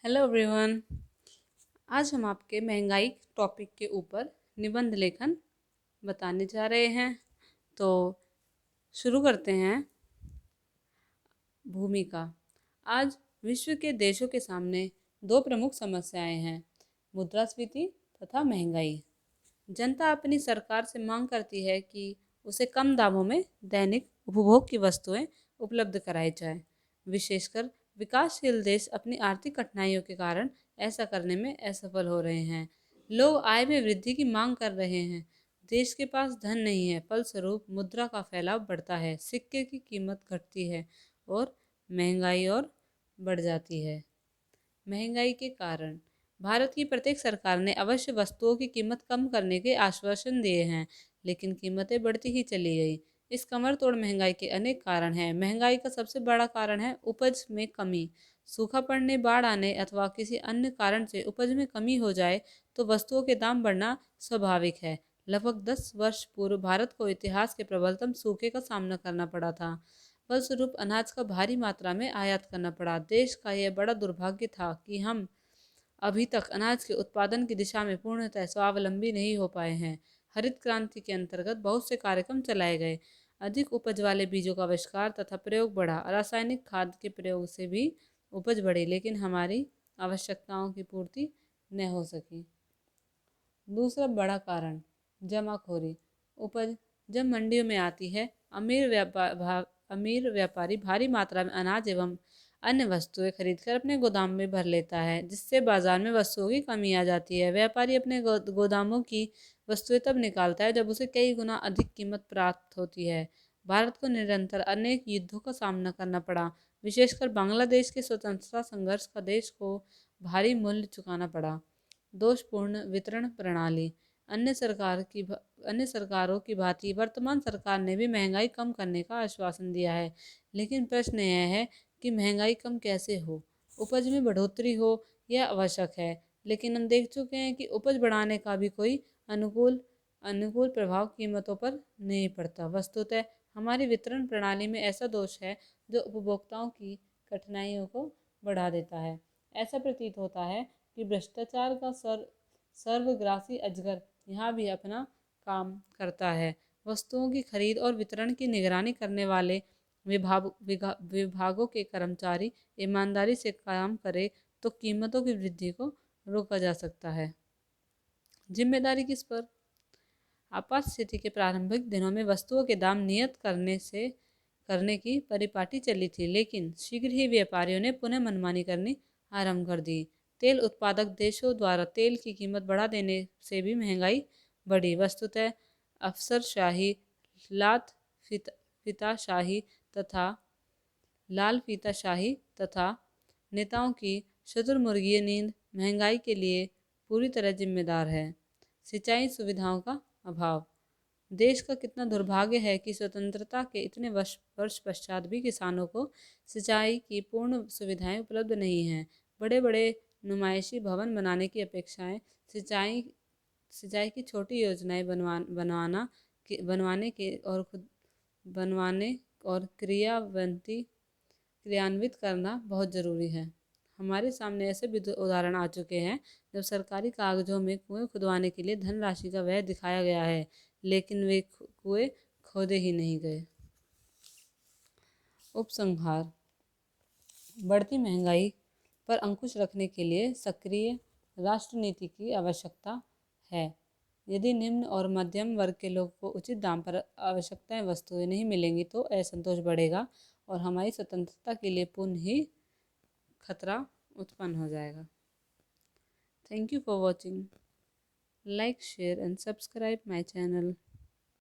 Hello everyone. आज हम आपके महंगाई टॉपिक के ऊपर निबंध लेखन बताने जा रहे हैं। तो शुरू करते हैं। भूमिका। आज विश्व के देशों के सामने दो प्रमुख समस्याएं हैं, मुद्रास्फीति तथा महंगाई। जनता अपनी सरकार से मांग करती है कि उसे कम दामों में दैनिक उपभोग की वस्तुएं उपलब्ध कराई जाए। विशेषकर विकासशील देश अपनी आर्थिक कठिनाइयों के कारण ऐसा करने में असफल हो रहे हैं। लोग आय में वृद्धि की मांग कर रहे हैं। देश के पास धन नहीं है, फलस्वरूप मुद्रा का फैलाव बढ़ता है, सिक्के की कीमत घटती है और महंगाई और बढ़ जाती है। महंगाई के कारण भारत की प्रत्येक सरकार ने अवश्य वस्तुओं की कीमत कम करने के आश्वासन दिए हैं, लेकिन कीमतें बढ़ती ही चली गई। इस कमर तोड़ महंगाई के अनेक कारण हैं। महंगाई का सबसे बड़ा कारण है उपज में कमी। सूखा पड़ने, बाढ़ आने अथवा किसी अन्य कारण से उपज में कमी हो जाए तो वस्तुओं के दाम बढ़ना स्वाभाविक है। लगभग 10 वर्ष पूर्व भारत को इतिहास के प्रबलतम सूखे का सामना करना पड़ा था। फलस्वरूप अनाज का भारी मात्रा में आयात करना पड़ा। देश का यह बड़ा दुर्भाग्य था कि हम अभी तक अनाज के उत्पादन की दिशा में पूर्णतः स्वावलंबी नहीं हो पाए हैं। हरित क्रांति के अंतर्गत बहुत से कार्यक्रम चलाए गए। अधिक उपज वाले बीजों का आविष्कार तथा प्रयोग बढ़ा। रासायनिक खाद के प्रयोग से भी उपज बढ़ी, लेकिन हमारी आवश्यकताओं की पूर्ति न हो सकी। दूसरा बड़ा कारण जमाखोरी। उपज जब मंडियों में आती है, अमीर व्यापारी भारी मात्रा में अनाज एवं अन्य वस्तुएं खरीदकर अपने गोदाम में भर लेता है, जिससे बाजार में वस्तुओं की कमी आ जाती है। व्यापारी अपने गोदामों की वस्तुएं तब निकालता है जब उसे कई गुना अधिक कीमत प्राप्त होती है। भारत को निरंतर अनेक युद्धों का सामना करना पड़ा, विशेषकर बांग्लादेश के स्वतंत्रता संघर्ष का देश को भारी मूल्य चुकाना पड़ा। दोषपूर्ण वितरण प्रणाली। अन्य सरकारों की भांति वर्तमान सरकार ने भी महंगाई कम करने का आश्वासन दिया है, लेकिन प्रश्न यह है कि महंगाई कम कैसे हो। उपज में बढ़ोतरी हो यह आवश्यक है, लेकिन हम देख चुके हैं कि उपज बढ़ाने का भी कोई अनुकूल अनुकूल प्रभाव कीमतों पर नहीं पड़ता। वस्तुतः हमारी वितरण प्रणाली में ऐसा दोष है जो उपभोक्ताओं की कठिनाइयों को बढ़ा देता है। ऐसा प्रतीत होता है कि भ्रष्टाचार का सर्वग्रासी अजगर यहाँ भी अपना काम करता है। वस्तुओं की खरीद और वितरण की निगरानी करने वाले विभागों के कर्मचारी ईमानदारी से काम करें तो कीमतों की वृद्धि को रोका जा सकता है। जिम्मेदारी किस पर? आपात स्थिति के प्रारंभिक दिनों में वस्तुओं के दाम नियत करने की परिपाटी चली थी, लेकिन शीघ्र ही व्यापारियों ने पुनः मनमानी करनी आरंभ कर दी। तेल उत्पादक देशों द्वारा तेल की कीमत बढ़ा देने से भी महंगाई बढ़ी। वस्तुतः अफसरशाही, लात फीताशाही तथा लाल फीताशाही तथा नेताओं की शुतुरमुर्गीय नींद महंगाई के लिए पूरी तरह जिम्मेदार है। सिंचाई सुविधाओं का अभाव। देश का कितना दुर्भाग्य है कि स्वतंत्रता के इतने वर्ष पश्चात भी किसानों को सिंचाई की पूर्ण सुविधाएं उपलब्ध नहीं हैं। बड़े बड़े नुमाइशी भवन बनाने की अपेक्षाएं सिंचाई सिंचाई की छोटी योजनाएं बनवाने और क्रियान्वित करना बहुत ज़रूरी है। हमारे सामने ऐसे भी उदाहरण आ चुके हैं जब सरकारी कागजों में कुएं खुदवाने के लिए धनराशि का व्यय दिखाया गया है, लेकिन वे कुएं खोदे ही नहीं गए। उपसंहार। बढ़ती महंगाई पर अंकुश रखने के लिए सक्रिय राष्ट्र नीति की आवश्यकता है। यदि निम्न और मध्यम वर्ग के लोगों को उचित दाम पर आवश्यकताएं वस्तुएं नहीं मिलेंगी तो असंतोष बढ़ेगा और हमारी स्वतंत्रता के लिए पुनः ही खतरा उत्पन्न हो जाएगा। Thank you for watching. Like, share and subscribe my channel.